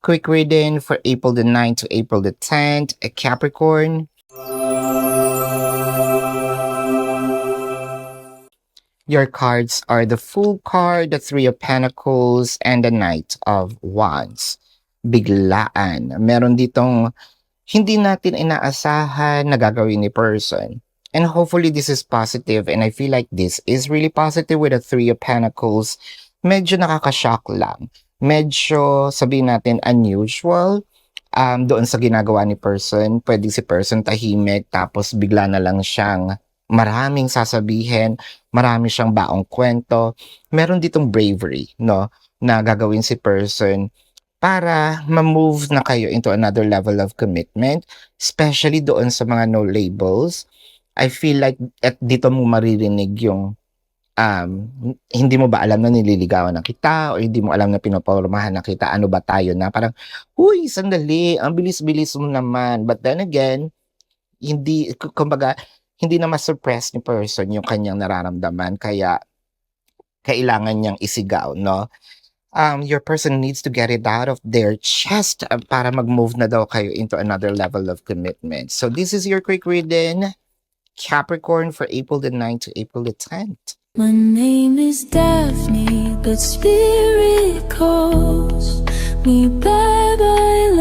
quick reading for April the 9th to April the 10th, a Capricorn. Your cards are the Fool card, the Three of Pentacles, and the Knight of Wands. Biglaan. Meron ditong hindi natin inaasahan na gagawin ni person. And hopefully this is positive, and I feel like this is really positive with the Three of Pentacles. Medyo nakakashock lang. Medyo, sabihin natin, unusual. Doon sa ginagawa ni person, pwede si person tahimik, tapos bigla na lang siyang maraming sasabihin, marami siyang baong kwento. Meron ditong bravery, no, na gagawin si person para ma-move na kayo into another level of commitment, especially doon sa mga no labels. I feel like at dito mo maririnig yung hindi mo ba alam na nililigawan na kita, o hindi mo alam na pinopormahan na kita, ano ba tayo na, parang, huy, sandali, ang bilis-bilis mo naman. But then again, hindi, kumbaga, hindi na ma-suppress ni person yung kanyang nararamdaman, kaya kailangan niyang isigaw, no? Your person needs to get it out of their chest para mag-move na daw kayo into another level of commitment. So this is your quick reading, Capricorn, for April the 9th to April the 10th. My name is Daphne, but spirit calls me bye-bye